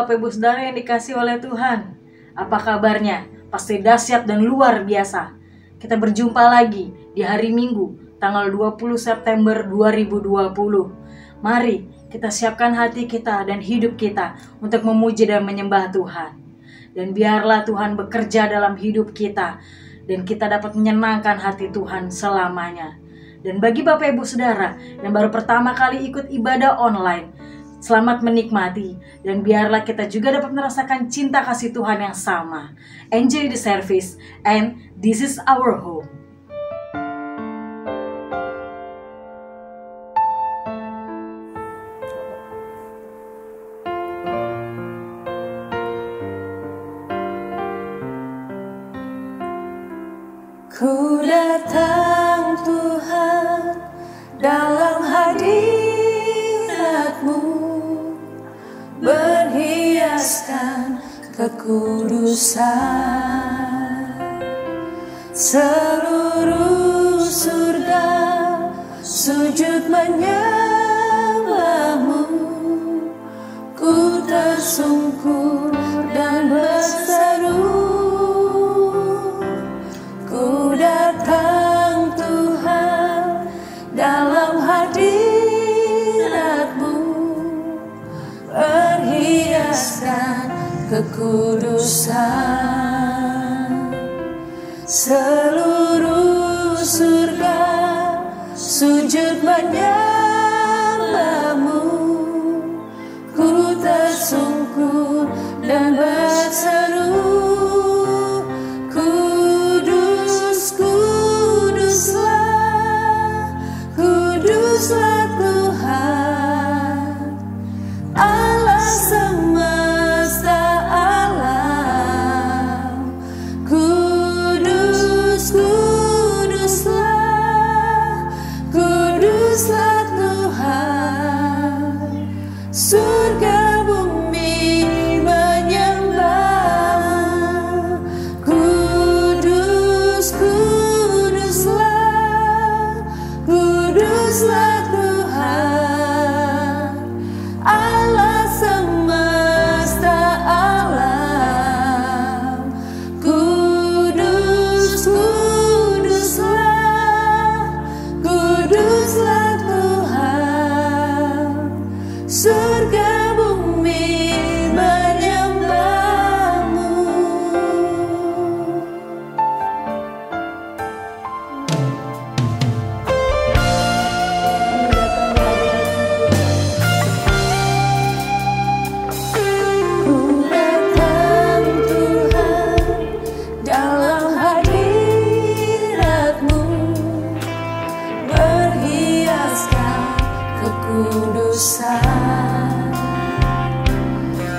Bapak Ibu Saudara yang dikasihi oleh Tuhan. Apa kabarnya? Pasti dahsyat dan luar biasa. Kita berjumpa lagi di hari Minggu, tanggal 20 September 2020. Mari kita siapkan hati kita dan hidup kita untuk memuji dan menyembah Tuhan. Dan biarlah Tuhan bekerja dalam hidup kita, dan kita dapat menyenangkan hati Tuhan selamanya. Dan bagi Bapak Ibu Saudara yang baru pertama kali ikut ibadah online, selamat menikmati, dan biarlah kita juga dapat merasakan cinta kasih Tuhan yang sama. Enjoy the service, and this is our home. Ku datang Tuhan dalam hadirat-Mu, berhiaskan kekudusan. Seluruh surga sujud menyembah-Mu, ku tersungkur dan berseru. Ku datang Tuhan dalam hadirat-Mu, berhiaskan kekudusan. Seluruh surga sujud menyembah-Mu, ku tersungkur dan berseru. Kuduslah Tuhan, Allah semesta alam. Kuduslah Tuhan, surga bumi menyembah. Kuduslah Tuhan, Allah semesta alam. Kuduslah Tuhan, surga bumi menyembah-Mu.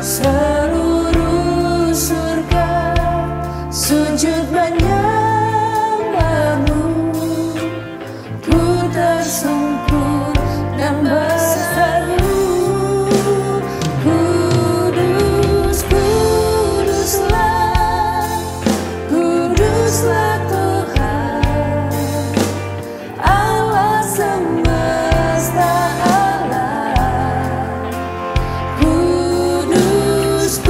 Seluruh surga sujud menyembah-Mu, ku tersungkur dan berseru. Kuduslah Tuhan, Allah semesta alam. Kudus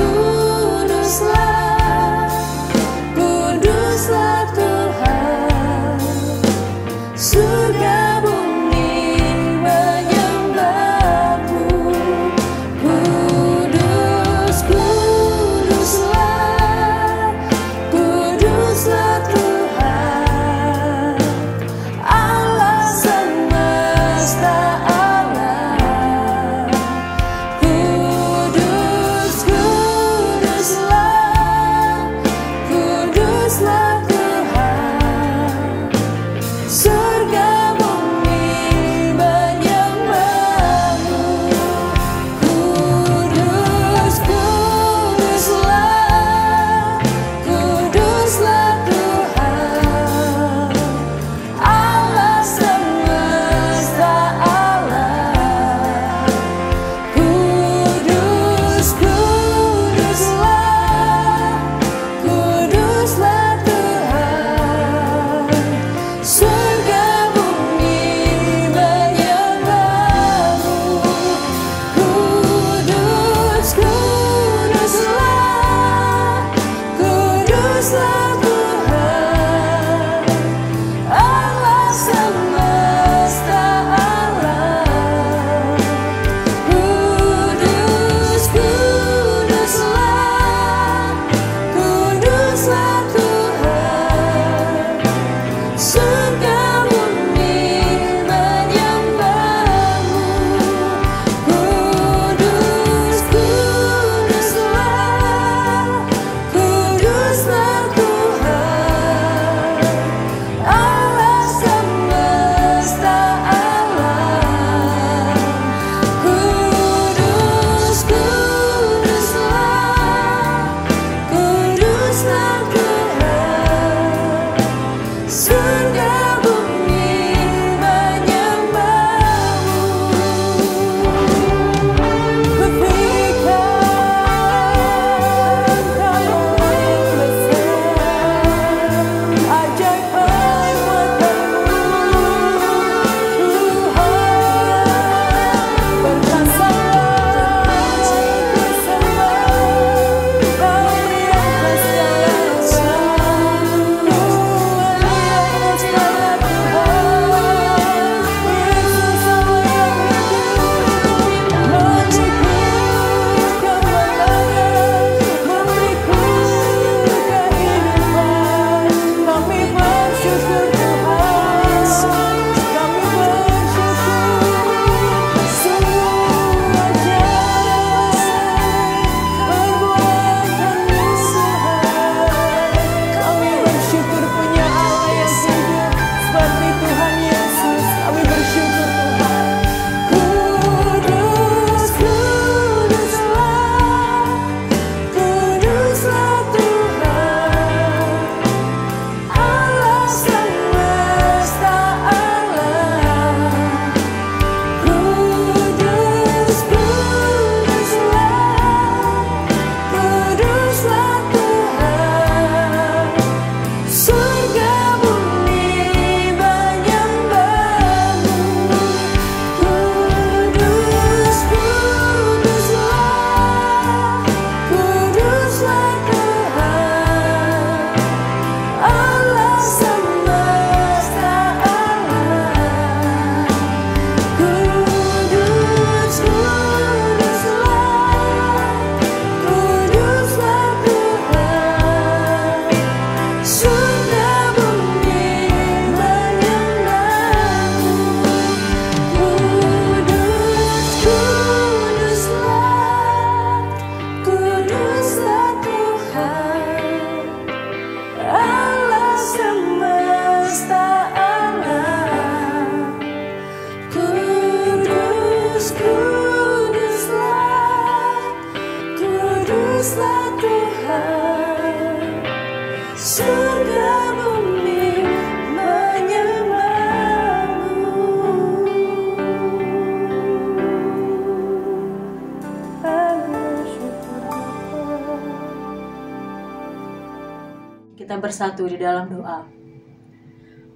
bersatu di dalam doa.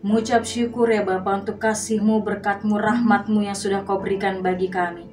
Mengucap syukur ya Bapa untuk kasih-Mu, berkat-Mu, rahmat-Mu yang sudah Kau berikan bagi kami.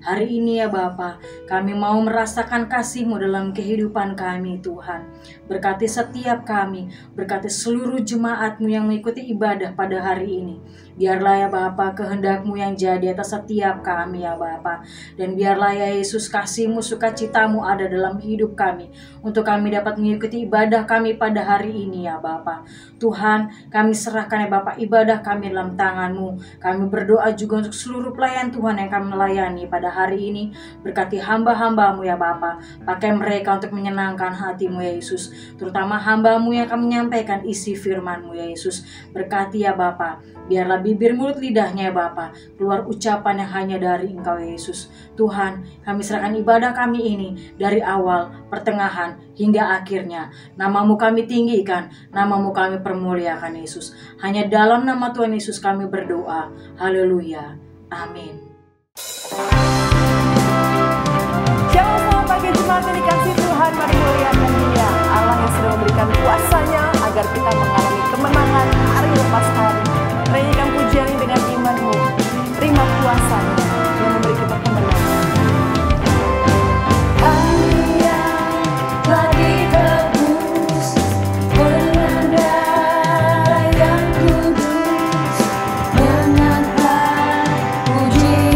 Hari ini ya Bapa, kami mau merasakan kasih-Mu dalam kehidupan kami Tuhan. Berkati setiap kami, berkati seluruh jemaat-Mu yang mengikuti ibadah pada hari ini. Biarlah ya Bapa, kehendak-Mu yang jadi atas setiap kami ya Bapa. Dan biarlah ya Yesus, kasih-Mu, sukacita-Mu ada dalam hidup kami, untuk kami dapat mengikuti ibadah kami pada hari ini ya Bapa. Tuhan, kami serahkan ya Bapa ibadah kami dalam tangan-Mu. Kami berdoa juga untuk seluruh pelayan Tuhan yang kami melayani pada hari ini. Berkati hamba-hamba-Mu ya Bapa. Pakai mereka untuk menyenangkan hati-Mu ya Yesus. Terutama hamba-Mu yang akan menyampaikan isi firman-Mu ya Yesus. Berkati ya Bapa. Biarlah bibir mulut lidahnya ya Bapa keluar ucapan yang hanya dari Engkau ya Yesus. Tuhan, kami serahkan ibadah kami ini dari awal, pertengahan, hingga akhirnya. Nama-Mu kami tinggikan, Nama-Mu kami permuliakan Yesus. Hanya dalam nama Tuhan Yesus kami berdoa. Haleluya. Amin. Shalom bagi jemaat yang dikasihi Tuhan, mari muliakan Dia, Allah yang sudah memberikan kuasa-Nya agar kita mengalami kemenangan hari lepas hari. Nyanyikan pujian ini dengan imanmu, terima kuasa-Nya yang memberi kita kemenangan. Lagi tebus dengan darah yang kudus, dengan pujian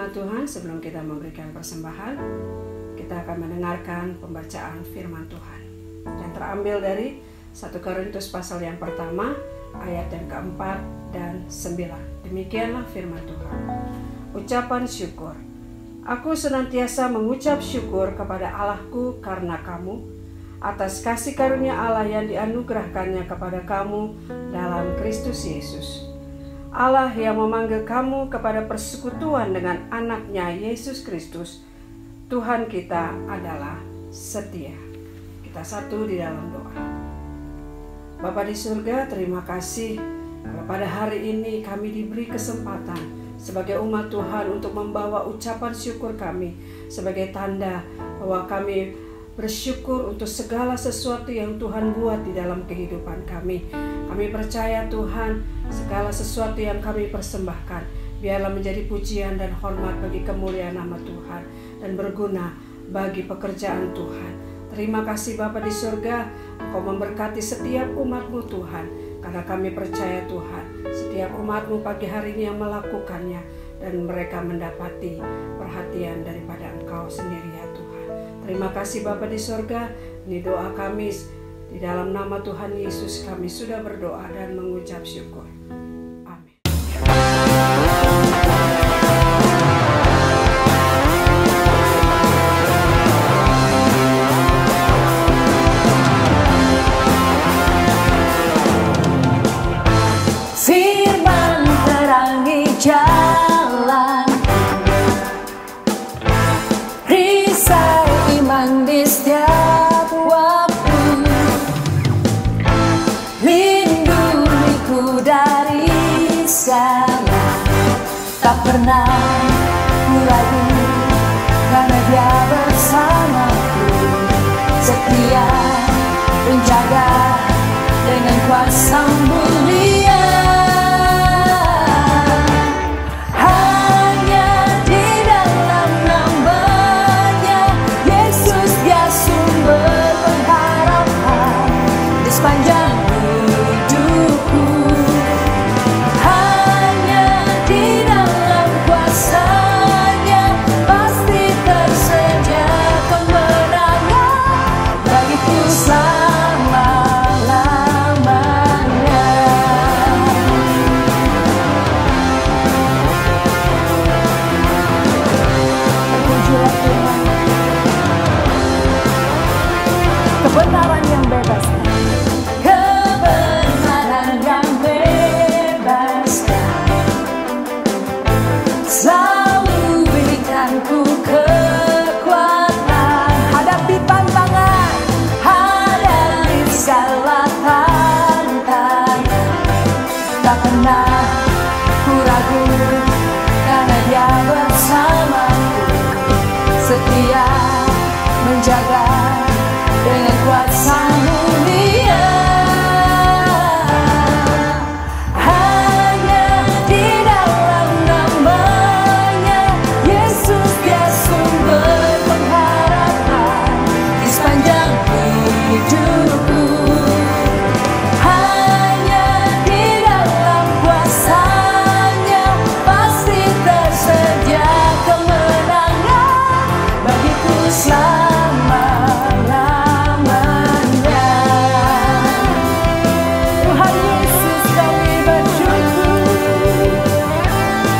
firman Tuhan, sebelum kita memberikan persembahan, kita akan mendengarkan pembacaan firman Tuhan yang terambil dari 1 Korintus pasal yang pertama, ayat yang keempat dan 9. Demikianlah firman Tuhan. Ucapan syukur. Aku senantiasa mengucap syukur kepada Allahku karena kamu, atas kasih karunia Allah yang dianugerahkannya kepada kamu dalam Kristus Yesus. Allah yang memanggil kamu kepada persekutuan dengan anaknya Yesus Kristus, Tuhan kita adalah setia. Kita satu di dalam doa. Bapa di surga, terima kasih pada hari ini kami diberi kesempatan sebagai umat Tuhan untuk membawa ucapan syukur kami sebagai tanda bahwa kami bersyukur untuk segala sesuatu yang Tuhan buat di dalam kehidupan kami. Kami percaya Tuhan, segala sesuatu yang kami persembahkan biarlah menjadi pujian dan hormat bagi kemuliaan nama Tuhan dan berguna bagi pekerjaan Tuhan. Terima kasih Bapa di surga, Engkau memberkati setiap umat-Mu Tuhan, karena kami percaya Tuhan, setiap umat-Mu pagi hari ini yang melakukannya dan mereka mendapati perhatian daripada Engkau sendiri ya Tuhan. Terima kasih Bapa di surga, ini doa kami di dalam nama Tuhan Yesus kami sudah berdoa dan mengucap syukur. Amin. Firman terangi jalan, risau iman di setiap waktu, lindungiku dari segala, tak pernah ku ragu karena Dia bersamaku, setia menjaga dengan kuasa mulia. Hanya di dalam nama-Nya Yesus Dia sumber pengharapan di sepanjang hidupku. Hanya di dalam kuasa-Nya pasti tersedia kemenangan bagiku selama-lamanya. Terpujilah Tuhan, kebenaran yang bebaskan, kebenaran yang bebaskan, selalu berikanku kekuatan hadapi tantangan, hadapi segala tantangan. Tak pernah ku ragu karena Dia bersamaku, setia menjaga dengan kuasa mulia. Hanya di dalam nama-Nya Yesus Dia sumber pengharapan di sepanjang hidupku. Hanya di dalam kuasa-Nya pasti tersedia kemenangan bagiku selama-lamanya. Tuhan Yesus kami bersyukur,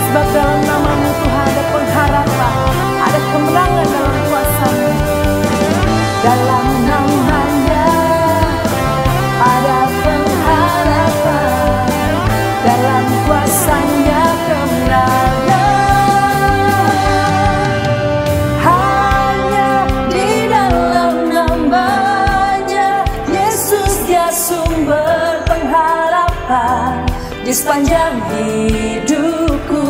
sebab dalam nama-Mu Tuhan ada pengharapan, ada kemenangan dalam kuasa-Mu. Dalam nama-Nya ada pengharapan, dalam kuasa-Nya kemenangan. Hanya di dalam nama-Nya Yesus Dia sumber pengharapan di sepanjang hidupku.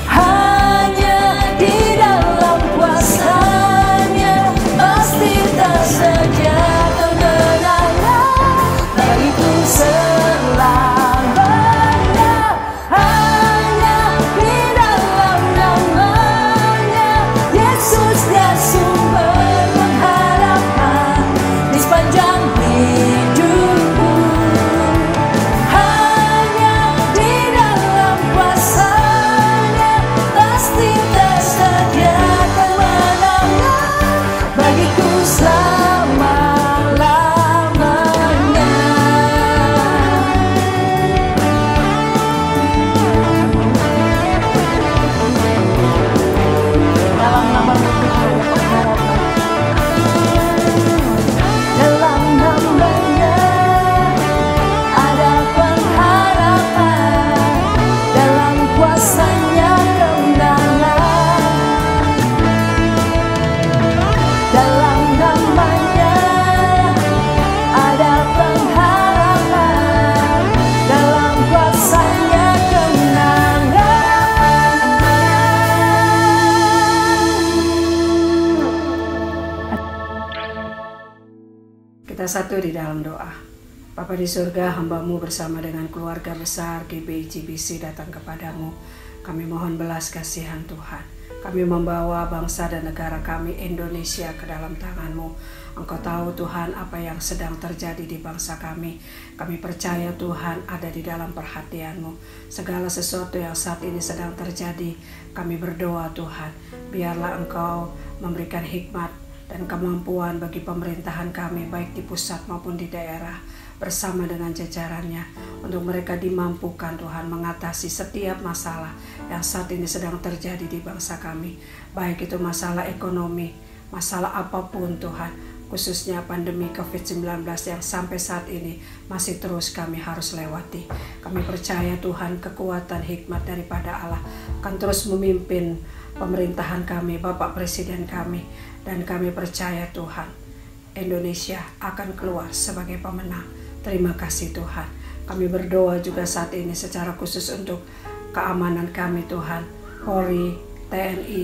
Hanya di dalam kuasa-Nya pasti tersedia kemenangan bagiku selamanya. Hanya di dalam nama-Nya Yesus Dia sumber pengharapan di sepanjang hidupku. Hanya di dalam Kita satu di dalam doa. Bapa di surga, hamba-Mu bersama dengan keluarga besar GBI GBC datang kepadamu. Kami mohon belas kasihan Tuhan. Kami membawa bangsa dan negara kami Indonesia ke dalam tangan-Mu. Engkau tahu Tuhan apa yang sedang terjadi di bangsa kami. Kami percaya Tuhan ada di dalam perhatian-Mu. Segala sesuatu yang saat ini sedang terjadi, kami berdoa Tuhan. Biarlah Engkau memberikan hikmat dan kemampuan bagi pemerintahan kami baik di pusat maupun di daerah bersama dengan jajarannya untuk mereka dimampukan Tuhan mengatasi setiap masalah yang saat ini sedang terjadi di bangsa kami, baik itu masalah ekonomi, masalah apapun Tuhan, khususnya pandemi COVID-19 yang sampai saat ini masih terus kami harus lewati. Kami percaya Tuhan kekuatan hikmat daripada Allah akan terus memimpin pemerintahan kami, Bapak Presiden kami, dan kami percaya Tuhan Indonesia akan keluar sebagai pemenang. Terima kasih Tuhan. Kami berdoa juga saat ini secara khusus untuk keamanan kami Tuhan, Polri, TNI.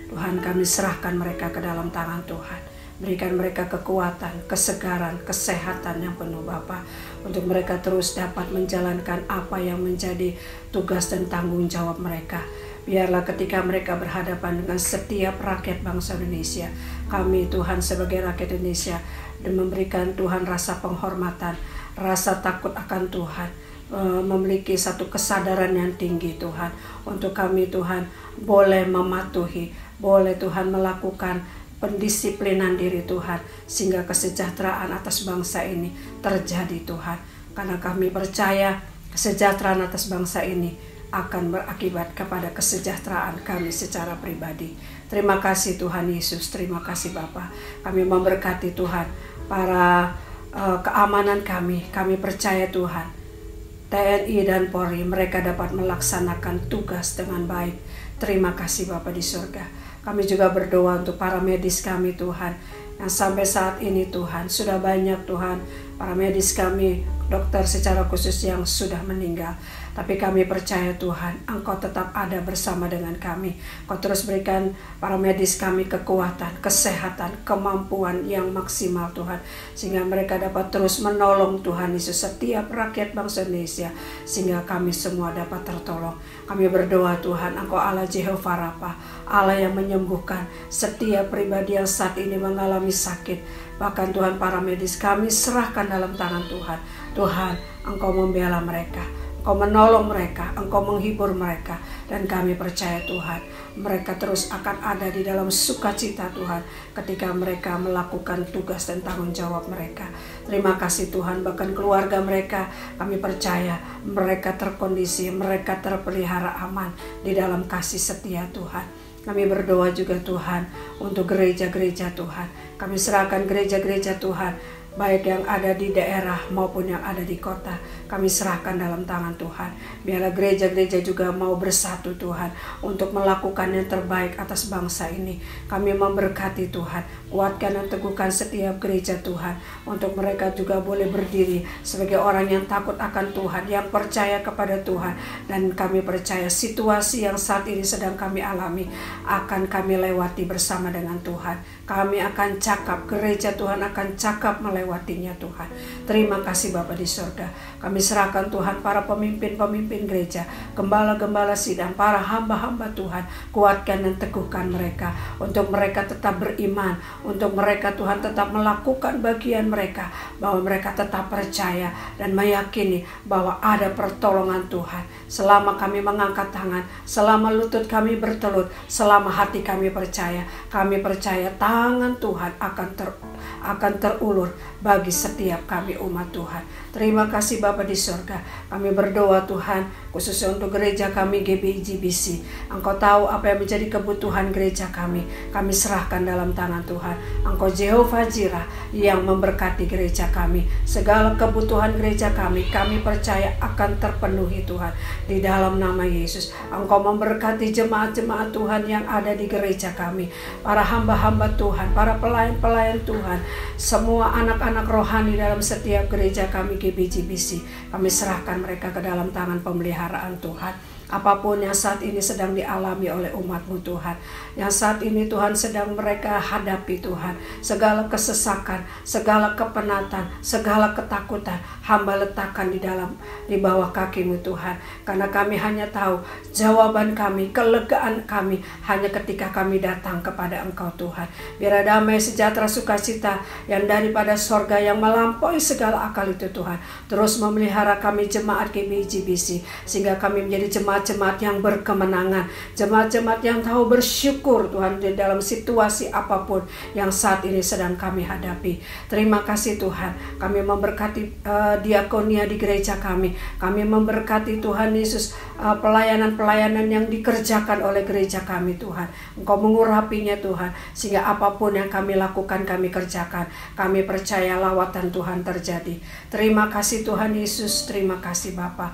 Tuhan kami serahkan mereka ke dalam tangan Tuhan. Berikan mereka kekuatan, kesegaran, kesehatan yang penuh Bapa, untuk mereka terus dapat menjalankan apa yang menjadi tugas dan tanggung jawab mereka. Biarlah ketika mereka berhadapan dengan setiap rakyat bangsa Indonesia, kami Tuhan sebagai rakyat Indonesia dan memberikan Tuhan rasa penghormatan, rasa takut akan Tuhan, memiliki satu kesadaran yang tinggi Tuhan, untuk kami Tuhan boleh mematuhi, boleh Tuhan melakukan pendisiplinan diri Tuhan, sehingga kesejahteraan atas bangsa ini terjadi Tuhan. Karena kami percaya kesejahteraan atas bangsa ini akan berakibat kepada kesejahteraan kami secara pribadi. Terima kasih Tuhan Yesus, terima kasih Bapa. Kami memberkati Tuhan para keamanan kami percaya Tuhan TNI dan Polri mereka dapat melaksanakan tugas dengan baik. Terima kasih Bapa di surga. Kami juga berdoa untuk para medis kami Tuhan, yang sampai saat ini Tuhan sudah banyak Tuhan para medis kami, dokter secara khusus yang sudah meninggal. Tapi kami percaya Tuhan, Engkau tetap ada bersama dengan kami. Kau terus berikan para medis kami kekuatan, kesehatan, kemampuan yang maksimal Tuhan, sehingga mereka dapat terus menolong Tuhan Yesus setiap rakyat bangsa Indonesia, sehingga kami semua dapat tertolong. Kami berdoa Tuhan, Engkau Allah Jehovah Rafa, Allah yang menyembuhkan setiap pribadi yang saat ini mengalami sakit. Bahkan Tuhan para medis kami serahkan dalam tangan Tuhan. Tuhan, Engkau membela mereka, Engkau menolong mereka, Engkau menghibur mereka. Dan kami percaya Tuhan, mereka terus akan ada di dalam sukacita Tuhan ketika mereka melakukan tugas dan tanggung jawab mereka. Terima kasih Tuhan, bahkan keluarga mereka kami percaya mereka terkondisi, mereka terpelihara aman di dalam kasih setia Tuhan. Kami berdoa juga Tuhan untuk gereja-gereja Tuhan. Kami serahkan gereja-gereja Tuhan, baik yang ada di daerah maupun yang ada di kota. Kami serahkan dalam tangan Tuhan. Biarlah gereja-gereja juga mau bersatu Tuhan untuk melakukan yang terbaik atas bangsa ini. Kami memberkati Tuhan, kuatkan dan teguhkan setiap gereja Tuhan, untuk mereka juga boleh berdiri sebagai orang yang takut akan Tuhan, yang percaya kepada Tuhan. Dan kami percaya situasi yang saat ini sedang kami alami akan kami lewati bersama dengan Tuhan. Kami akan cakap, gereja Tuhan akan cakap melewatinya Tuhan. Terima kasih Bapa di surga. Kami serahkan Tuhan para pemimpin-pemimpin gereja, gembala-gembala sidang, para hamba-hamba Tuhan. Kuatkan dan teguhkan mereka, untuk mereka tetap beriman, untuk mereka Tuhan tetap melakukan bagian mereka, bahwa mereka tetap percaya dan meyakini bahwa ada pertolongan Tuhan. Selama kami mengangkat tangan, selama lutut kami bertelut, selama hati kami percaya tangan Tuhan akan terulur bagi setiap kami umat Tuhan. Terima kasih Bapa di surga. Kami berdoa Tuhan, khususnya untuk gereja kami GBI GBC. Engkau tahu apa yang menjadi kebutuhan gereja kami. Kami serahkan dalam tangan Tuhan. Engkau Jehovah Jireh yang memberkati gereja kami. Segala kebutuhan gereja kami percaya akan terpenuhi Tuhan. Di dalam nama Yesus, Engkau memberkati jemaat-jemaat Tuhan yang ada di gereja kami, para hamba-hamba Tuhan, para pelayan-pelayan Tuhan, semua anak-anak rohani dalam setiap gereja kami GBI GBC. Kami serahkan mereka ke dalam tangan pemeliharaan Tuhan. apapun yang saat ini sedang dialami oleh umat-Mu Tuhan, yang saat ini Tuhan sedang mereka hadapi Tuhan, segala kesesakan, segala kepenatan, segala ketakutan, hamba letakkan di bawah kaki-Mu Tuhan, karena kami hanya tahu jawaban kami, kelegaan kami hanya ketika kami datang kepada Engkau Tuhan. Biar damai, sejahtera, sukacita yang daripada sorga yang melampaui segala akal itu Tuhan, terus memelihara kami jemaat GBI-GBC, sehingga kami menjadi jemaat-jemaat yang berkemenangan, jemaat-jemaat yang tahu bersyukur Tuhan di dalam situasi apapun yang saat ini sedang kami hadapi. Terima kasih Tuhan, kami memberkati diakonia di gereja kami memberkati Tuhan Yesus pelayanan-pelayanan yang dikerjakan oleh gereja kami Tuhan. Engkau mengurapinya Tuhan, sehingga apapun yang kami lakukan, kami kerjakan, kami percaya lawatan Tuhan terjadi. Terima kasih Tuhan Yesus, terima kasih Bapa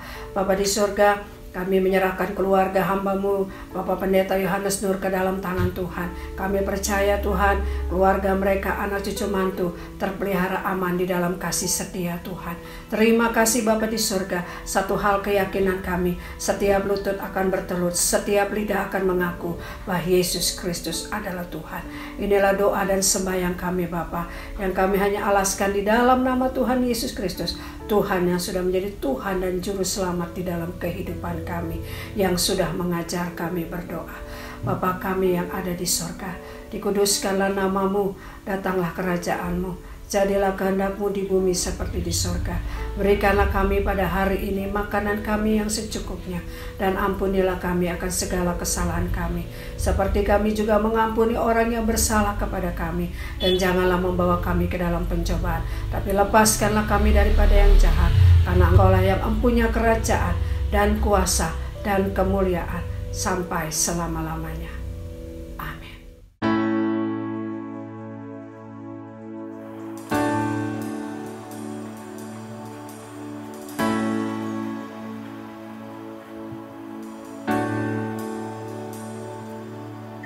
di surga. Kami menyerahkan keluarga hamba-Mu, Bapak Pendeta Yohanes Nur, ke dalam tangan Tuhan. Kami percaya Tuhan, keluarga mereka, anak cucu mantu, terpelihara aman di dalam kasih setia Tuhan. Terima kasih Bapak di surga. Satu hal keyakinan kami, setiap lutut akan bertelut, setiap lidah akan mengaku bahwa Yesus Kristus adalah Tuhan. Inilah doa dan sembahyang kami Bapa, yang kami hanya alaskan di dalam nama Tuhan Yesus Kristus, Tuhan yang sudah menjadi Tuhan dan Juru Selamat di dalam kehidupan kami, yang sudah mengajar kami berdoa. Bapa kami yang ada di sorga, dikuduskanlah nama-Mu, datanglah kerajaan-Mu, jadilah kehendak-Mu di bumi seperti di sorga. Berikanlah kami pada hari ini makanan kami yang secukupnya, dan ampunilah kami akan segala kesalahan kami, seperti kami juga mengampuni orang yang bersalah kepada kami. Dan janganlah membawa kami ke dalam pencobaan, tapi lepaskanlah kami daripada yang jahat, karena Engkau-lah yang mempunyai kerajaan dan kuasa dan kemuliaan sampai selama-lamanya. Amin.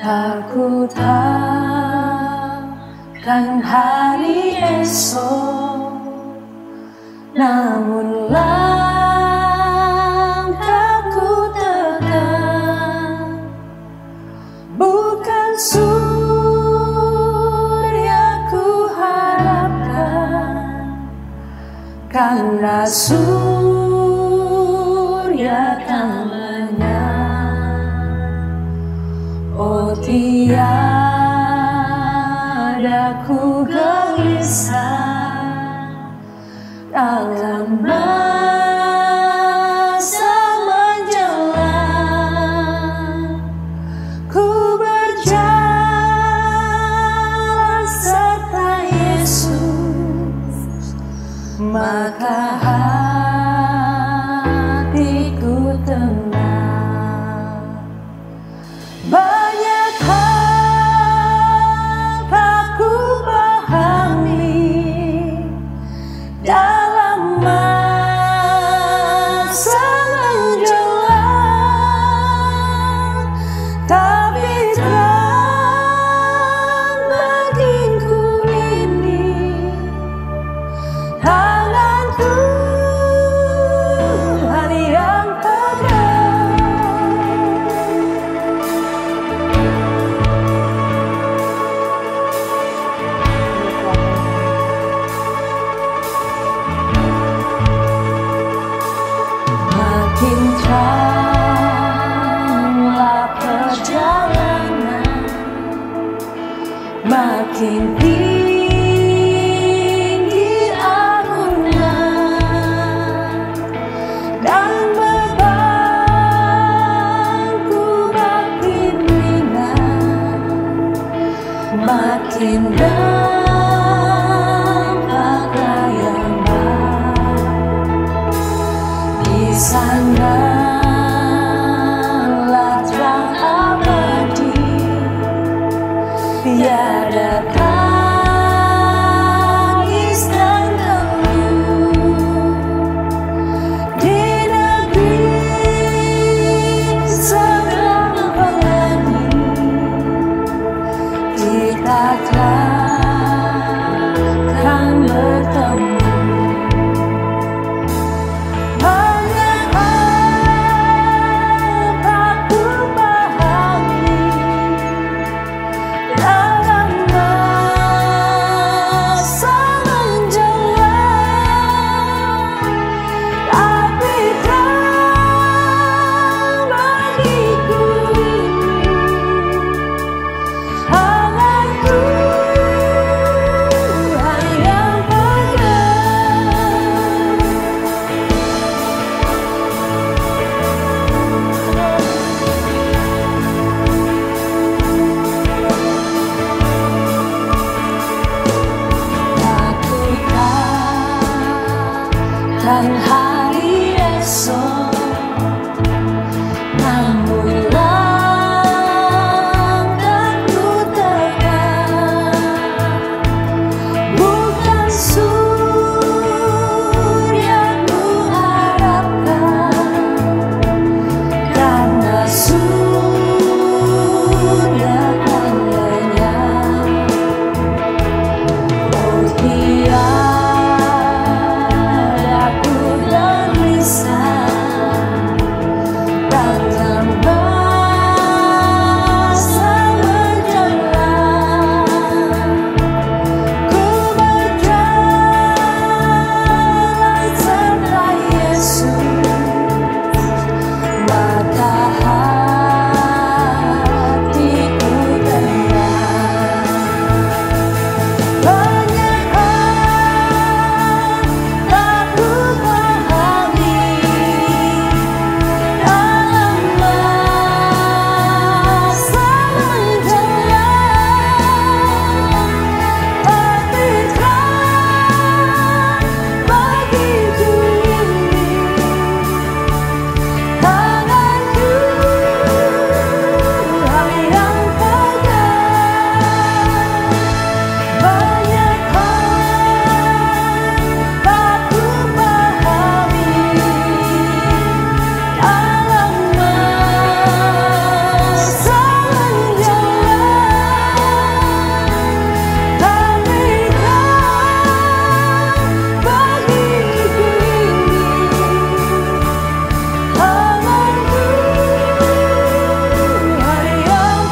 Aku takkan hari esok, namun langkahku tekan, bukan surya ku harapkan, karena surya kan lenyap. Oh, tiada ku gelisah dalam masa menjelang, ku berjalan serta Yesus, maka hatiku tenang. Banyak hal tak ku pahami dalam masa menjelang, tapi terang bagiku ini tangan Tuhan yang pegang. Makin teranglah perjalanan, makin tinggi agunan, dan bebanku makin ringan, makin nampak layang di sanalah terang abadi, tiada akan hari esok. Namun langkahku tegak, bukan surya ku harapkan, karena surya kan lenyap. Oh tiada ku gelisah, dalam masa menjelang. Ku berjalan serta Yesus, maka hatiku tenang. Banyak hal tak ku pahami dalam masa menjelang, tapi kan bagiku ini tanganku hari yang pegang. Banyak hal tak ku pahami dalam masa menjelang, tapi kan bagiku ini tanganku hari yang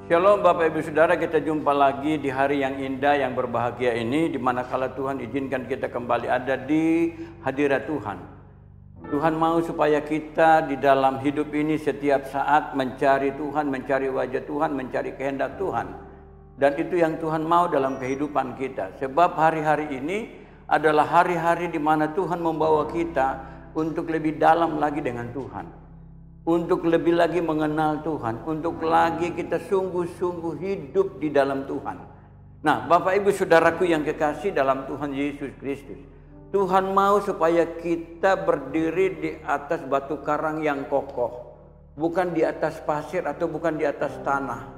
Shalom Bapak Ibu Saudara, kita jumpa lagi di hari yang indah, yang berbahagia ini, di mana kala Tuhan izinkan kita kembali ada di hadirat Tuhan. Tuhan mau supaya kita di dalam hidup ini setiap saat mencari Tuhan, mencari wajah Tuhan, mencari kehendak Tuhan. Dan itu yang Tuhan mau dalam kehidupan kita. Sebab hari-hari ini adalah hari-hari di mana Tuhan membawa kita untuk lebih dalam lagi dengan Tuhan. Untuk lebih lagi mengenal Tuhan, untuk lagi kita sungguh-sungguh hidup di dalam Tuhan. Nah, Bapak Ibu Saudaraku yang kekasih dalam Tuhan Yesus Kristus, Tuhan mau supaya kita berdiri di atas batu karang yang kokoh, bukan di atas pasir atau bukan di atas tanah.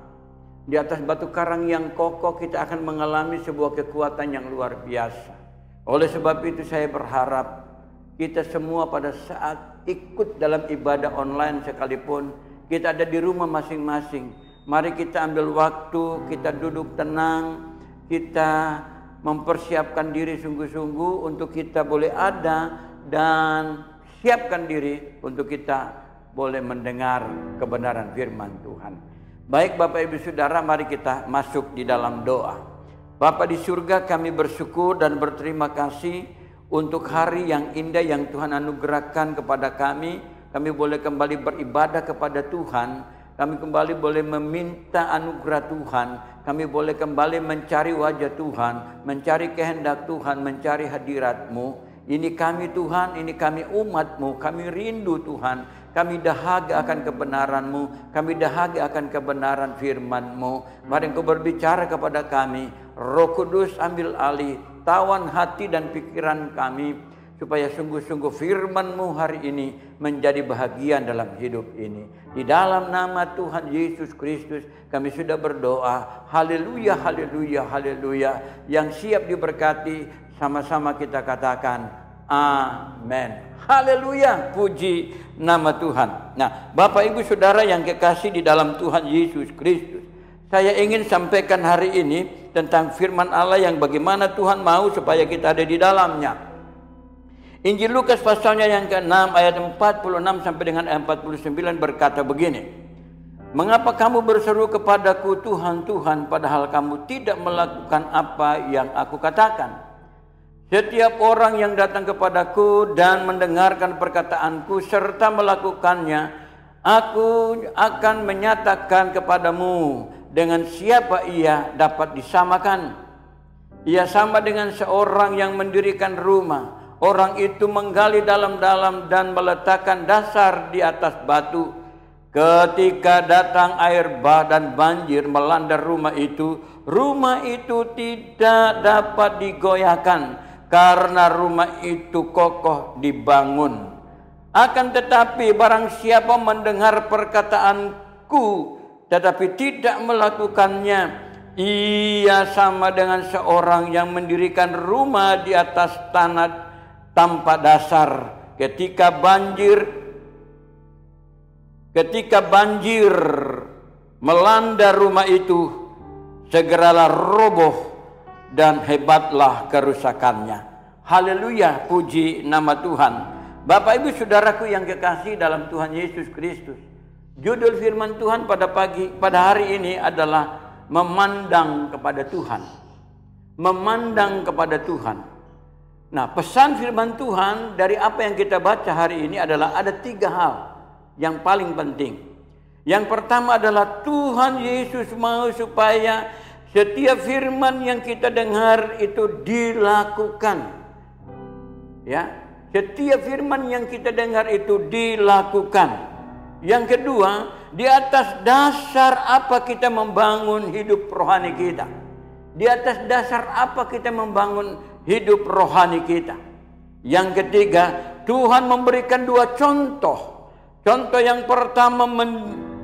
Di atas batu karang yang kokoh kita akan mengalami sebuah kekuatan yang luar biasa. Oleh sebab itu saya berharap kita semua pada saat ikut dalam ibadah online sekalipun, kita ada di rumah masing-masing, mari kita ambil waktu, kita duduk tenang, kita mempersiapkan diri sungguh-sungguh untuk kita boleh ada dan siapkan diri untuk kita boleh mendengar kebenaran firman Tuhan. Baik Bapak Ibu Saudara, mari kita masuk di dalam doa. Bapa di surga, kami bersyukur dan berterima kasih untuk hari yang indah yang Tuhan anugerahkan kepada kami. Kami boleh kembali beribadah kepada Tuhan. Kami kembali boleh meminta anugerah Tuhan. Kami boleh kembali mencari wajah Tuhan, mencari kehendak Tuhan, mencari hadirat-Mu. Ini kami Tuhan, ini kami umat-Mu. Kami rindu Tuhan. Kami dahaga akan kebenaran-Mu. Kami dahaga akan kebenaran firman-Mu. Mari Engkau berbicara kepada kami. Roh Kudus ambil alih, tawan hati dan pikiran kami, supaya sungguh-sungguh firman-Mu hari ini menjadi bahagian dalam hidup ini. Di dalam nama Tuhan Yesus Kristus kami sudah berdoa. Haleluya, haleluya, haleluya. Yang siap diberkati, sama-sama kita katakan amin. Haleluya, puji nama Tuhan. Nah, Bapak Ibu Saudara yang kekasih di dalam Tuhan Yesus Kristus, saya ingin sampaikan hari ini tentang firman Allah yang bagaimana Tuhan mau supaya kita ada di dalamnya. Injil Lukas pasalnya yang ke-6 ayat 46 sampai dengan ayat 49 berkata begini. Mengapa kamu berseru kepadaku Tuhan, Tuhan, padahal kamu tidak melakukan apa yang aku katakan? Setiap orang yang datang kepadaku dan mendengarkan perkataanku serta melakukannya, aku akan menyatakan kepadamu dengan siapa ia dapat disamakan. Ia sama dengan seorang yang mendirikan rumah. Orang itu menggali dalam-dalam dan meletakkan dasar di atas batu. Ketika datang air bah dan banjir melanda rumah itu tidak dapat digoyahkan karena rumah itu kokoh dibangun. Akan tetapi barang siapa mendengar perkataanku tetapi tidak melakukannya, ia sama dengan seorang yang mendirikan rumah di atas tanah tanpa dasar. Ketika banjir melanda rumah itu, segeralah roboh dan hebatlah kerusakannya. Haleluya, puji nama Tuhan. Bapak Ibu Saudaraku yang kekasih dalam Tuhan Yesus Kristus, judul firman Tuhan pada hari ini adalah memandang kepada Tuhan. Memandang kepada Tuhan. Nah, pesan firman Tuhan dari apa yang kita baca hari ini adalah ada 3 hal yang paling penting. Yang pertama adalah Tuhan Yesus mau supaya setiap firman yang kita dengar itu dilakukan. Ya, setiap firman yang kita dengar itu dilakukan. Yang kedua, di atas dasar apa kita membangun hidup rohani kita? Di atas dasar apa kita membangun hidup rohani kita? Yang ketiga, Tuhan memberikan 2 contoh. Contoh yang pertama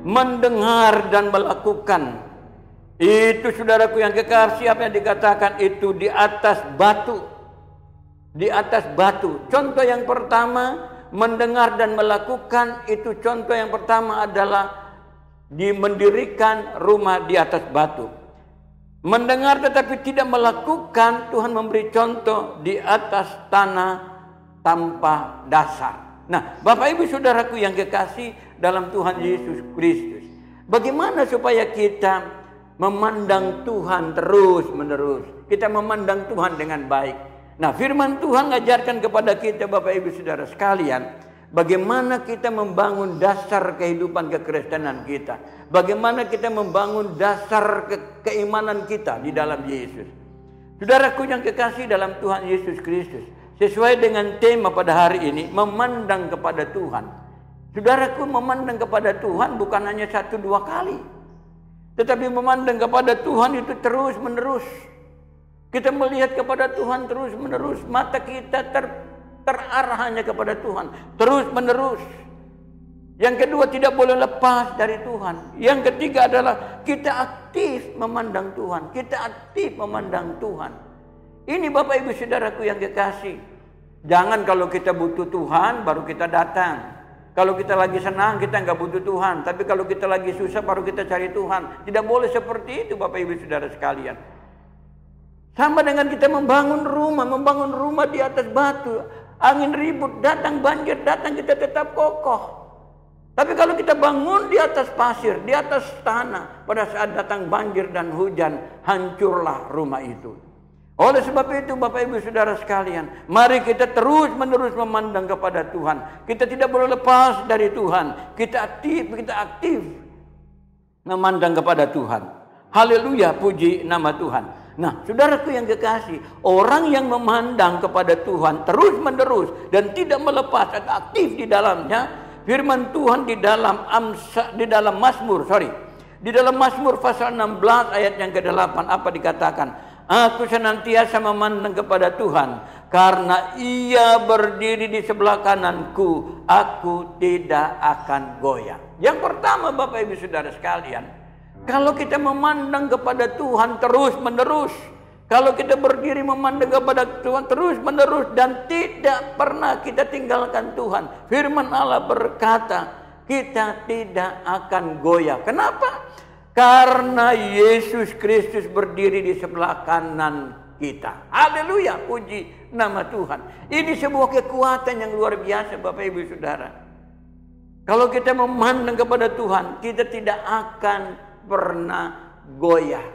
mendengar dan melakukan. Itu saudaraku yang kekasih, apa yang dikatakan itu di atas batu. Di atas batu. Contoh yang pertama mendengar dan melakukan, itu contoh yang pertama adalah mendirikan rumah di atas batu. Mendengar tetapi tidak melakukan, Tuhan memberi contoh di atas tanah tanpa dasar. Nah, Bapak Ibu Saudaraku yang kekasih dalam Tuhan Yesus Kristus, bagaimana supaya kita memandang Tuhan terus menerus, kita memandang Tuhan dengan baik. Nah, firman Tuhan mengajarkan kepada kita Bapak Ibu Saudara sekalian, bagaimana kita membangun dasar kehidupan kekristenan kita. Bagaimana kita membangun dasar keimanan kita di dalam Yesus. Saudaraku yang kekasih dalam Tuhan Yesus Kristus, sesuai dengan tema pada hari ini, memandang kepada Tuhan. Saudaraku, memandang kepada Tuhan bukan hanya 1-2 kali, tetapi memandang kepada Tuhan itu terus menerus. Kita melihat kepada Tuhan terus menerus, mata kita terarah hanya kepada Tuhan terus menerus. Yang kedua, tidak boleh lepas dari Tuhan. Yang ketiga adalah kita aktif memandang Tuhan. Kita aktif memandang Tuhan. Ini Bapak Ibu Saudaraku yang kekasih. Jangan kalau kita butuh Tuhan baru kita datang. Kalau kita lagi senang kita nggak butuh Tuhan. Tapi kalau kita lagi susah baru kita cari Tuhan. Tidak boleh seperti itu Bapak Ibu Saudara sekalian. Sama dengan kita membangun rumah di atas batu. Angin ribut datang, banjir datang, kita tetap kokoh. Tapi kalau kita bangun di atas pasir, di atas tanah, pada saat datang banjir dan hujan, hancurlah rumah itu. Oleh sebab itu Bapak Ibu Saudara sekalian, mari kita terus menerus memandang kepada Tuhan. Kita tidak boleh lepas dari Tuhan. Kita aktif memandang kepada Tuhan. Haleluya, puji nama Tuhan. Nah, saudaraku yang kekasih, orang yang memandang kepada Tuhan terus menerus dan tidak melepas atau aktif di dalamnya, firman Tuhan di dalam Mazmur pasal 16 ayat yang ke-8 apa dikatakan? Aku senantiasa memandang kepada Tuhan karena Ia berdiri di sebelah kananku, aku tidak akan goyah. Yang pertama Bapak Ibu Saudara sekalian, kalau kita memandang kepada Tuhan terus menerus, kalau kita berdiri memandang kepada Tuhan terus menerus dan tidak pernah kita tinggalkan Tuhan, firman Allah berkata kita tidak akan goyah. Kenapa? Karena Yesus Kristus berdiri di sebelah kanan kita. Haleluya, puji nama Tuhan. Ini sebuah kekuatan yang luar biasa Bapak Ibu Saudara. Kalau kita memandang kepada Tuhan, kita tidak akan pernah goyah.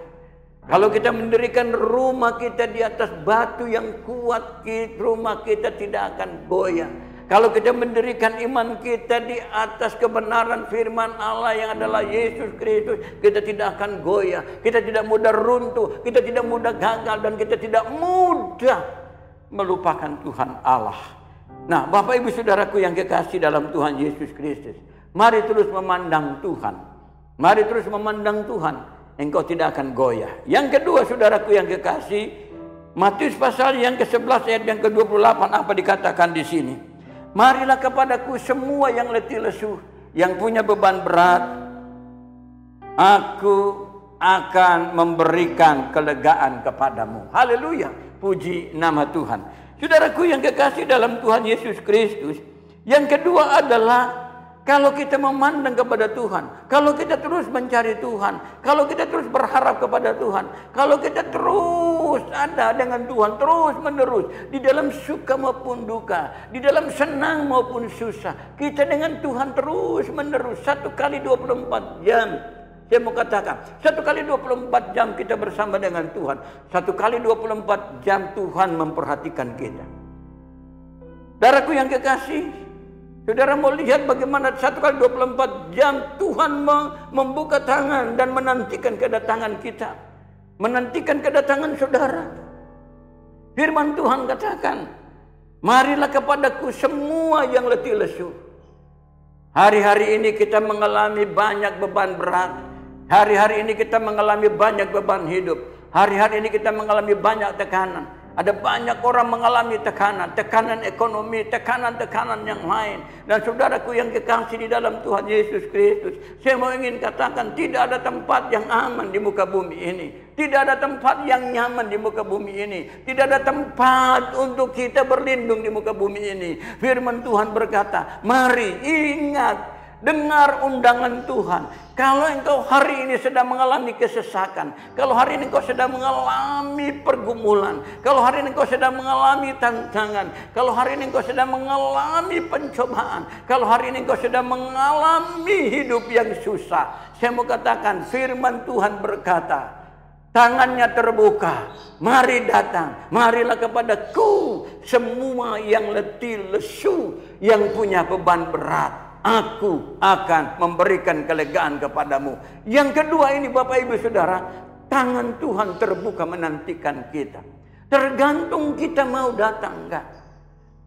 Kalau kita mendirikan rumah kita di atas batu yang kuat, rumah kita tidak akan goyah. Kalau kita mendirikan iman kita di atas kebenaran firman Allah yang adalah Yesus Kristus, kita tidak akan goyah, kita tidak mudah runtuh, kita tidak mudah gagal, dan kita tidak mudah melupakan Tuhan Allah. Nah, Bapak Ibu Saudaraku yang kekasih dalam Tuhan Yesus Kristus, mari terus memandang Tuhan. Mari terus memandang Tuhan. Engkau tidak akan goyah. Yang kedua, saudaraku yang kekasih, Matius pasal yang ke-11 ayat yang ke-28, apa dikatakan di sini? Marilah kepadaku semua yang letih lesu, yang punya beban berat, aku akan memberikan kelegaan kepadamu. Haleluya, puji nama Tuhan. Saudaraku yang kekasih dalam Tuhan Yesus Kristus, yang kedua adalah kalau kita memandang kepada Tuhan, kalau kita terus mencari Tuhan, kalau kita terus berharap kepada Tuhan, kalau kita terus ada dengan Tuhan terus menerus di dalam suka maupun duka, di dalam senang maupun susah, kita dengan Tuhan terus menerus 1 kali 24 jam. Saya mau katakan, 1 kali 24 jam kita bersama dengan Tuhan, 1 kali 24 jam Tuhan memperhatikan kita. Saudaraku yang kekasih, saudara mau lihat bagaimana 1 kali 24 jam Tuhan membuka tangan dan menantikan kedatangan kita, menantikan kedatangan saudara. Firman Tuhan katakan, marilah kepadaku semua yang letih lesu. Hari-hari ini kita mengalami banyak beban berat. Hari-hari ini kita mengalami banyak beban hidup. Hari-hari ini kita mengalami banyak tekanan. Ada banyak orang mengalami tekanan, tekanan ekonomi, tekanan-tekanan yang lain. Dan saudaraku yang kekasih di dalam Tuhan Yesus Kristus, saya mau ingin katakan, tidak ada tempat yang aman di muka bumi ini. Tidak ada tempat yang nyaman di muka bumi ini. Tidak ada tempat untuk kita berlindung di muka bumi ini. Firman Tuhan berkata, mari ingat, dengar undangan Tuhan. Kalau engkau hari ini sedang mengalami kesesakan, kalau hari ini engkau sedang mengalami pergumulan, kalau hari ini engkau sedang mengalami tantangan, kalau hari ini engkau sedang mengalami pencobaan, kalau hari ini engkau sedang mengalami hidup yang susah, saya mau katakan, firman Tuhan berkata, tangannya terbuka, mari datang, marilah kepadaku semua yang letih lesu, yang punya beban berat, aku akan memberikan kelegaan kepadamu. Yang kedua ini Bapak Ibu Saudara, tangan Tuhan terbuka menantikan kita. Tergantung kita mau datang enggak.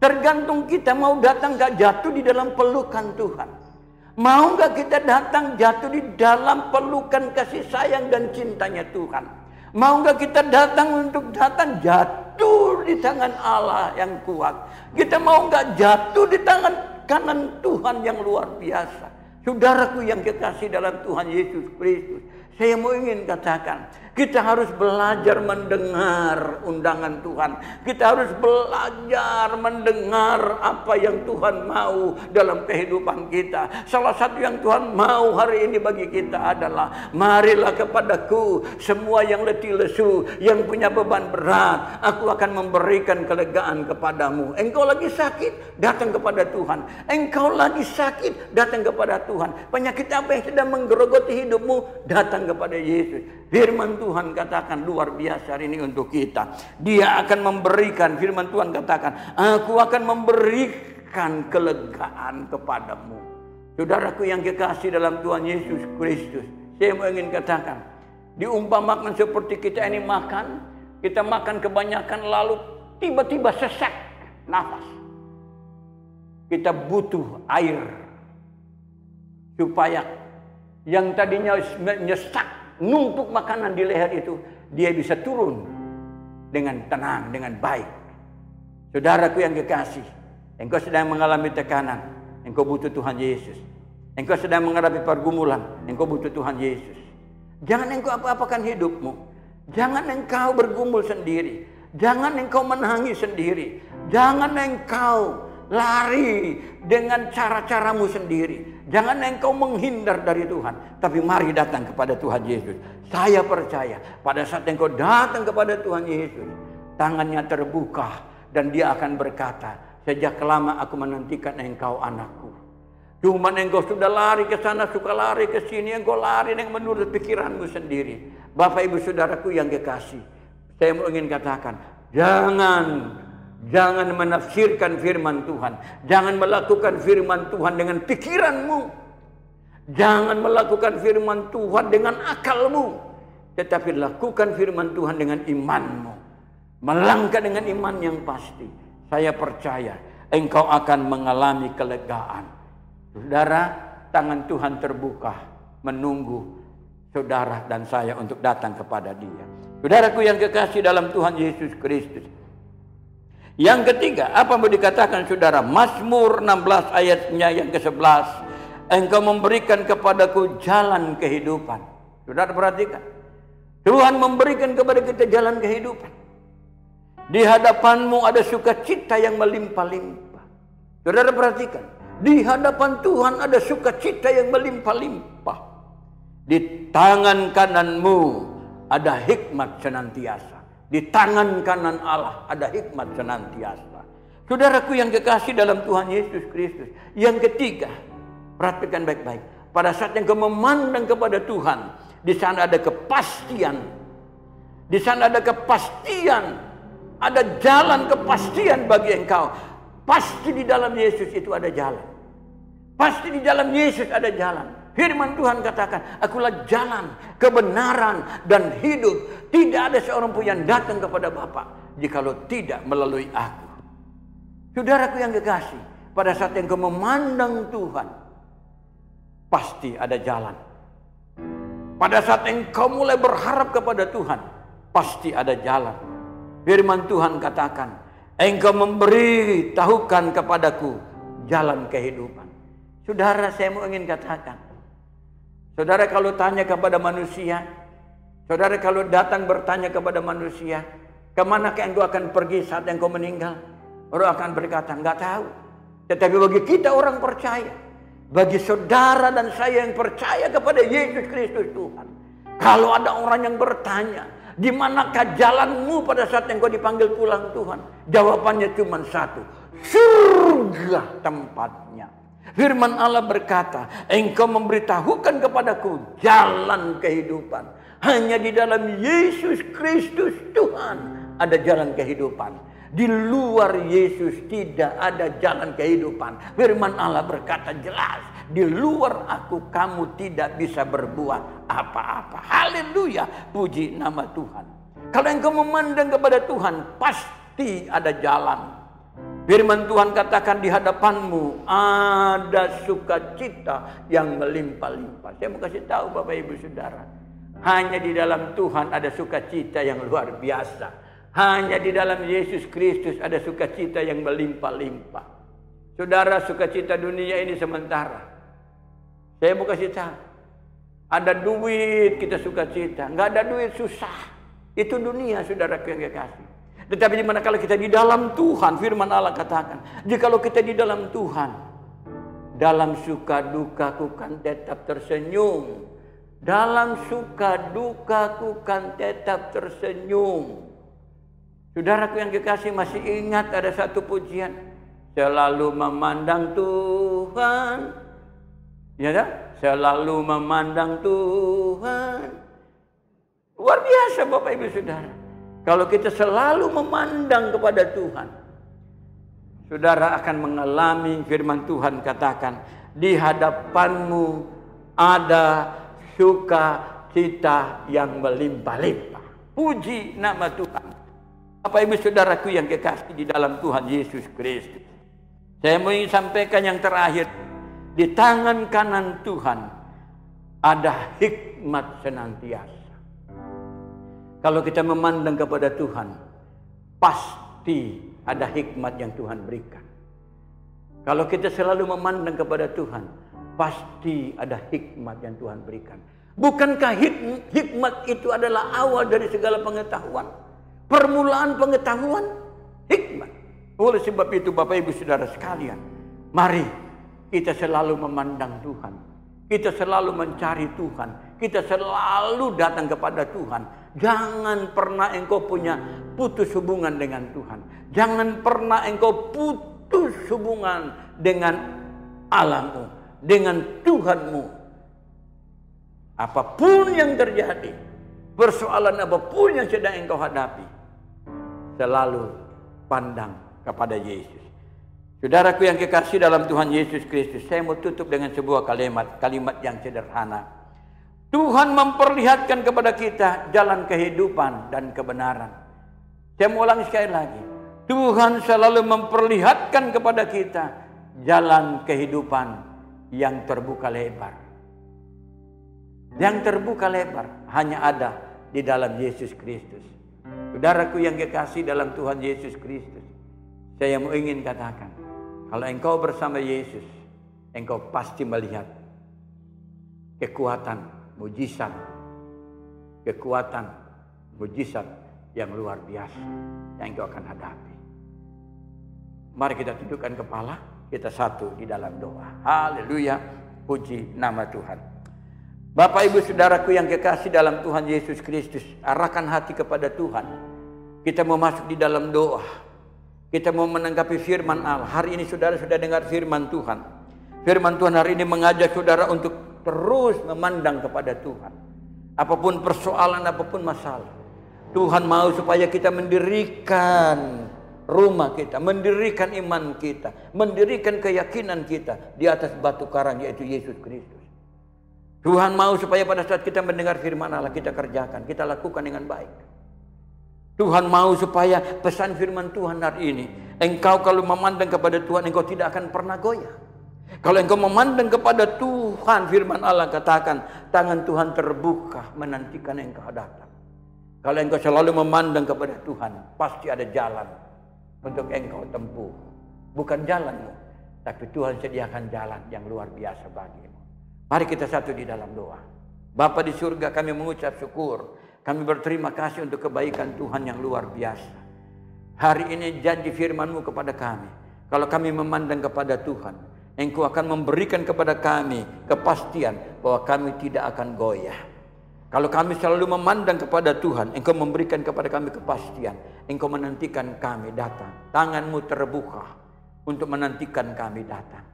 Tergantung kita mau datang enggak jatuh di dalam pelukan Tuhan. Mau enggak kita datang jatuh di dalam pelukan kasih sayang dan cintanya Tuhan. Mau enggak kita datang untuk datang jatuh di tangan Allah yang kuat. Kita mau enggak jatuh di tangan kanan Tuhan yang luar biasa. Saudaraku yang kekasih dalam Tuhan Yesus Kristus, saya mau ingin katakan, kita harus belajar mendengar undangan Tuhan. Kita harus belajar mendengar apa yang Tuhan mau dalam kehidupan kita. Salah satu yang Tuhan mau hari ini bagi kita adalah, marilah kepadaku semua yang letih lesu, yang punya beban berat, aku akan memberikan kelegaan kepadamu. Engkau lagi sakit, datang kepada Tuhan. Engkau lagi sakit, datang kepada Tuhan. Penyakit apa yang sedang menggerogoti hidupmu, datang kepada Yesus. Firman Tuhan katakan luar biasa hari ini untuk kita. Dia akan memberikan, firman Tuhan katakan, aku akan memberikan kelegaan kepadamu. Saudaraku yang kekasih dalam Tuhan Yesus Kristus, saya mau ingin katakan, diumpamakan seperti kita ini makan, kita makan kebanyakan lalu tiba-tiba sesak nafas. Kita butuh air supaya yang tadinya nyesak, numpuk makanan di leher itu, dia bisa turun dengan tenang, dengan baik. Saudaraku yang kekasih, engkau sedang mengalami tekanan, engkau butuh Tuhan Yesus. Engkau sedang menghadapi pergumulan, engkau butuh Tuhan Yesus. Jangan engkau apa-apakan hidupmu. Jangan engkau bergumul sendiri. Jangan engkau menangis sendiri. Jangan engkau lari dengan cara-caramu sendiri. Jangan engkau menghindar dari Tuhan, tapi mari datang kepada Tuhan Yesus. Saya percaya pada saat engkau datang kepada Tuhan Yesus, tangannya terbuka dan dia akan berkata, sejak lama aku menantikan engkau anakku. Cuman engkau sudah lari ke sana, suka lari ke sini, engkau lari dengan menurut pikiranmu sendiri. Bapak Ibu Saudaraku yang kekasih, saya mau ingin katakan, Jangan menafsirkan firman Tuhan. Jangan melakukan firman Tuhan dengan pikiranmu. Jangan melakukan firman Tuhan dengan akalmu. Tetapi lakukan firman Tuhan dengan imanmu. Melangkah dengan iman yang pasti. Saya percaya engkau akan mengalami kelegaan. Saudara, tangan Tuhan terbuka menunggu saudara dan saya untuk datang kepada Dia. Saudaraku yang kekasih dalam Tuhan Yesus Kristus. Yang ketiga, apa mau dikatakan saudara? Mazmur 16 ayatnya yang ke-11. Engkau memberikan kepadaku jalan kehidupan. Saudara perhatikan. Tuhan memberikan kepada kita jalan kehidupan. Di hadapanmu ada sukacita yang melimpah-limpah. Saudara perhatikan. Di hadapan Tuhan ada sukacita yang melimpah-limpah. Di tangan kananmu ada hikmat senantiasa. Di tangan kanan Allah ada hikmat senantiasa. Saudaraku yang kekasih dalam Tuhan Yesus Kristus. Yang ketiga, perhatikan baik-baik. Pada saat yang kau memandang kepada Tuhan, di sana ada kepastian. Di sana ada kepastian. Ada jalan kepastian bagi engkau. Pasti di dalam Yesus itu ada jalan. Pasti di dalam Yesus ada jalan. Firman Tuhan katakan, akulah jalan, kebenaran, dan hidup. Tidak ada seorang pun yang datang kepada Bapa jikalau tidak melalui aku. Saudaraku yang kekasih, pada saat yang kau memandang Tuhan, pasti ada jalan. Pada saat engkau mulai berharap kepada Tuhan, pasti ada jalan. Firman Tuhan katakan, engkau memberitahukan kepadaku jalan kehidupan. Saudara, saya mau ingin katakan, saudara kalau tanya kepada manusia, saudara kalau datang bertanya kepada manusia, kemanakah engkau akan pergi saat engkau meninggal? Orang akan berkata, enggak tahu. Tetapi bagi kita orang percaya, bagi saudara dan saya yang percaya kepada Yesus Kristus Tuhan, kalau ada orang yang bertanya, di manakah jalanmu pada saat engkau dipanggil pulang Tuhan? Jawabannya cuma satu, surga tempatnya. Firman Allah berkata, engkau memberitahukan kepadaku jalan kehidupan. Hanya di dalam Yesus Kristus Tuhan ada jalan kehidupan. Di luar Yesus tidak ada jalan kehidupan. Firman Allah berkata jelas, di luar aku kamu tidak bisa berbuat apa-apa. Haleluya, puji nama Tuhan. Kalau engkau memandang kepada Tuhan, pasti ada jalan. Firman Tuhan katakan di hadapanmu ada sukacita yang melimpah-limpah. Saya mau kasih tahu Bapak Ibu Saudara, hanya di dalam Tuhan ada sukacita yang luar biasa. Hanya di dalam Yesus Kristus ada sukacita yang melimpah-limpah. Saudara, sukacita dunia ini sementara. Saya mau kasih tahu, ada duit kita sukacita, nggak ada duit susah. Itu dunia, saudara yang kekasih. Tetapi di mana kalau kita di dalam Tuhan, firman Allah katakan, jikalau kita di dalam Tuhan, dalam suka dukaku kan tetap tersenyum. Dalam suka dukaku kan tetap tersenyum. Saudaraku yang kekasih, masih ingat ada satu pujian, selalu memandang Tuhan. Ya dah? Selalu memandang Tuhan. Luar biasa Bapak Ibu Saudara. Kalau kita selalu memandang kepada Tuhan, saudara akan mengalami firman Tuhan katakan, di hadapanmu ada sukacita yang melimpah-limpah. Puji nama Tuhan. Bapak Ibu Saudaraku yang kekasih di dalam Tuhan Yesus Kristus. Saya mau sampaikan yang terakhir. Di tangan kanan Tuhan ada hikmat senantiasa. Kalau kita memandang kepada Tuhan, pasti ada hikmat yang Tuhan berikan. Kalau kita selalu memandang kepada Tuhan, pasti ada hikmat yang Tuhan berikan. Bukankah hikmat itu adalah awal dari segala pengetahuan? Permulaan pengetahuan, hikmat. Oleh sebab itu Bapak Ibu Saudara sekalian, mari kita selalu memandang Tuhan. Kita selalu mencari Tuhan. Kita selalu datang kepada Tuhan. Jangan pernah engkau punya putus hubungan dengan Tuhan. Jangan pernah engkau putus hubungan dengan Allahmu, dengan Tuhanmu. Apapun yang terjadi, persoalan apapun yang sedang engkau hadapi, selalu pandang kepada Yesus. Saudaraku yang kekasih dalam Tuhan Yesus Kristus, saya mau tutup dengan sebuah kalimat yang sederhana. Tuhan memperlihatkan kepada kita jalan kehidupan dan kebenaran. Saya mau ulangi sekali lagi. Tuhan selalu memperlihatkan kepada kita jalan kehidupan yang terbuka lebar. Yang terbuka lebar hanya ada di dalam Yesus Kristus. Saudaraku yang kekasih dalam Tuhan Yesus Kristus, saya mau ingin katakan, kalau engkau bersama Yesus, engkau pasti melihat kekuatan mujizat yang luar biasa yang engkau akan hadapi. Mari kita tundukkan kepala, kita satu di dalam doa. Haleluya, puji nama Tuhan. Bapak Ibu Saudaraku yang kekasih dalam Tuhan Yesus Kristus, arahkan hati kepada Tuhan. Kita mau masuk di dalam doa. Kita mau menanggapi firman Allah. Hari ini saudara sudah dengar firman Tuhan. Firman Tuhan hari ini mengajak saudara untuk terus memandang kepada Tuhan. Apapun persoalan, apapun masalah, Tuhan mau supaya kita mendirikan rumah kita, mendirikan iman kita, mendirikan keyakinan kita di atas batu karang, yaitu Yesus Kristus. Tuhan mau supaya pada saat kita mendengar firman Allah, kita kerjakan, kita lakukan dengan baik. Tuhan mau supaya pesan firman Tuhan hari ini, engkau kalau memandang kepada Tuhan, engkau tidak akan pernah goyah. Kalau engkau memandang kepada Tuhan, firman Allah katakan, tangan Tuhan terbuka menantikan engkau datang. Kalau engkau selalu memandang kepada Tuhan, pasti ada jalan untuk engkau tempuh. Bukan jalanmu, tapi Tuhan sediakan jalan yang luar biasa bagimu. Mari kita satu di dalam doa. Bapa di surga, kami mengucap syukur. Kami berterima kasih untuk kebaikan Tuhan yang luar biasa. Hari ini janji firman-Mu kepada kami. Kalau kami memandang kepada Tuhan, Engkau akan memberikan kepada kami kepastian bahwa kami tidak akan goyah. Kalau kami selalu memandang kepada Tuhan, Engkau memberikan kepada kami kepastian. Engkau menantikan kami datang. Tangan-Mu terbuka untuk menantikan kami datang.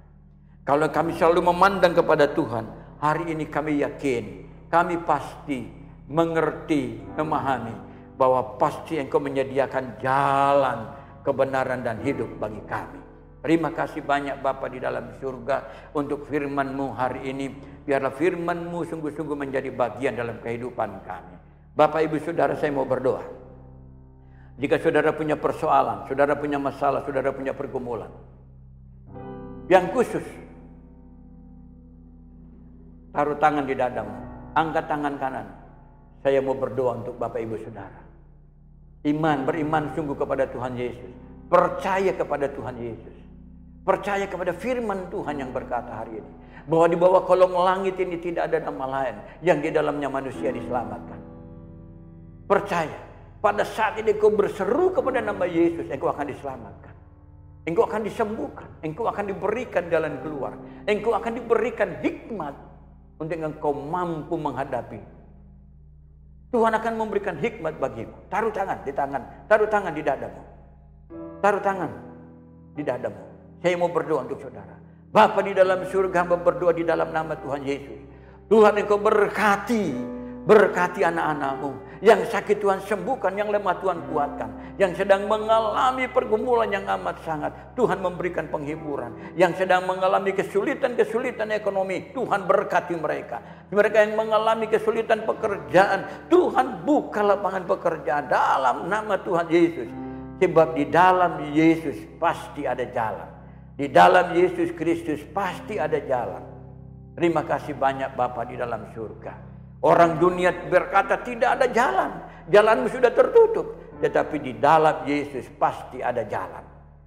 Kalau kami selalu memandang kepada Tuhan, hari ini kami yakin, kami pasti mengerti, memahami bahwa pasti Engkau menyediakan jalan kebenaran dan hidup bagi kami. Terima kasih banyak Bapa di dalam surga untuk firman-Mu hari ini. Biarlah firman-Mu sungguh-sungguh menjadi bagian dalam kehidupan kami. Bapak Ibu Saudara, saya mau berdoa. Jika saudara punya persoalan, saudara punya masalah, saudara punya pergumulan yang khusus, taruh tangan di dadamu, angkat tangan kanan. Saya mau berdoa untuk Bapak Ibu Saudara. Beriman sungguh kepada Tuhan Yesus. Percaya kepada Tuhan Yesus. Percaya kepada firman Tuhan yang berkata hari ini, bahwa di bawah kolong langit ini tidak ada nama lain yang di dalamnya manusia diselamatkan. Percaya, pada saat ini engkau berseru kepada nama Yesus, engkau akan diselamatkan. Engkau akan disembuhkan, engkau akan diberikan jalan keluar, engkau akan diberikan hikmat untuk engkau mampu menghadapi. Tuhan akan memberikan hikmat bagimu. Taruh tangan di tangan, taruh tangan di dadamu. Taruh tangan di dadamu. Saya mau berdoa untuk saudara. Bapa di dalam surga, hamba berdoa di dalam nama Tuhan Yesus. Tuhan, Engkau berkati anak-anak-Mu. Yang sakit Tuhan sembuhkan, yang lemah Tuhan kuatkan. Yang sedang mengalami pergumulan yang amat sangat, Tuhan memberikan penghiburan. Yang sedang mengalami kesulitan ekonomi, Tuhan berkati mereka. Mereka yang mengalami kesulitan pekerjaan, Tuhan buka lapangan pekerjaan dalam nama Tuhan Yesus. Sebab di dalam Yesus pasti ada jalan. Di dalam Yesus Kristus pasti ada jalan. Terima kasih banyak Bapa di dalam surga. Orang dunia berkata tidak ada jalan. Jalanmu sudah tertutup. Tetapi di dalam Yesus pasti ada jalan.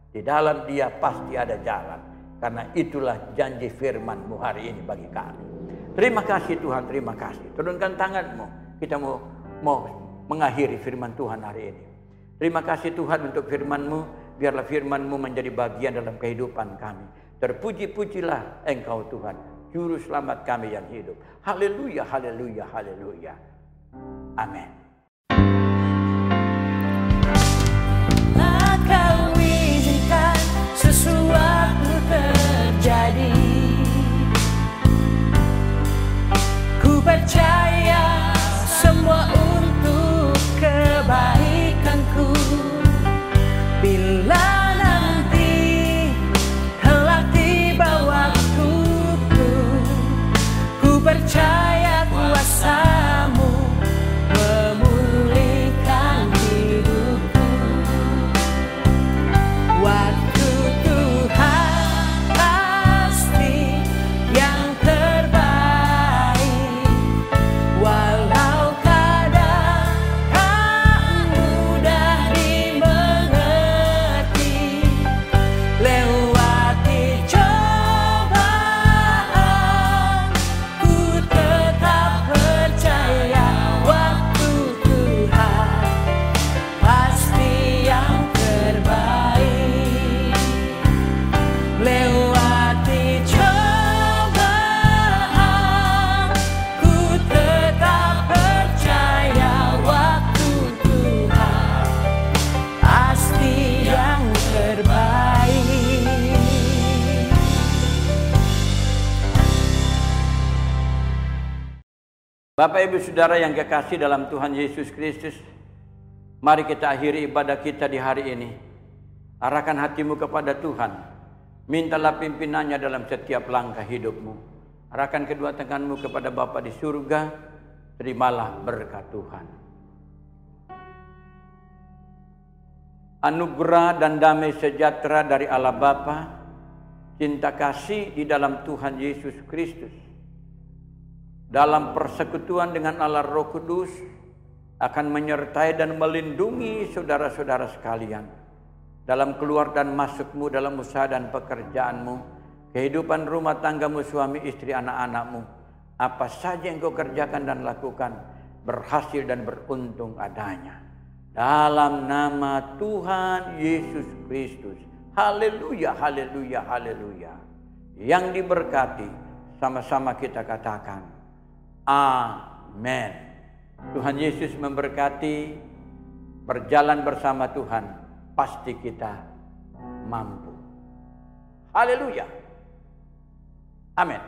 Di dalam Dia pasti ada jalan. Karena itulah janji firman-Mu hari ini bagi kami. Terima kasih Tuhan, terima kasih. Turunkan tangan-Mu. Kita mau mengakhiri firman Tuhan hari ini. Terima kasih Tuhan untuk firman-Mu. Biarlah firman-Mu menjadi bagian dalam kehidupan kami. Terpuji-pujilah Engkau Tuhan, Juru Selamat kami yang hidup. Haleluya, haleluya, haleluya. Amin. Kau izinkan sesuatu terjadi. Ku percaya semua untuk kebaikanku. Bila Bapak Ibu Saudara yang kekasih dalam Tuhan Yesus Kristus, mari kita akhiri ibadah kita di hari ini. Arahkan hatimu kepada Tuhan. Mintalah pimpinannya dalam setiap langkah hidupmu. Arahkan kedua tanganmu kepada Bapa di surga. Terimalah berkat Tuhan. Anugerah dan damai sejahtera dari Allah Bapa, cinta kasih di dalam Tuhan Yesus Kristus, dalam persekutuan dengan Allah Roh Kudus akan menyertai dan melindungi saudara-saudara sekalian dalam keluar dan masukmu, dalam usaha dan pekerjaanmu, kehidupan rumah tanggamu, suami, istri, anak-anakmu. Apa saja yang kau kerjakan dan lakukan, berhasil dan beruntung adanya. Dalam nama Tuhan Yesus Kristus. Haleluya, haleluya, haleluya. Yang diberkati, sama-sama kita katakan amin. Tuhan Yesus memberkati. Berjalan bersama Tuhan, pasti kita mampu. Haleluya. Amin.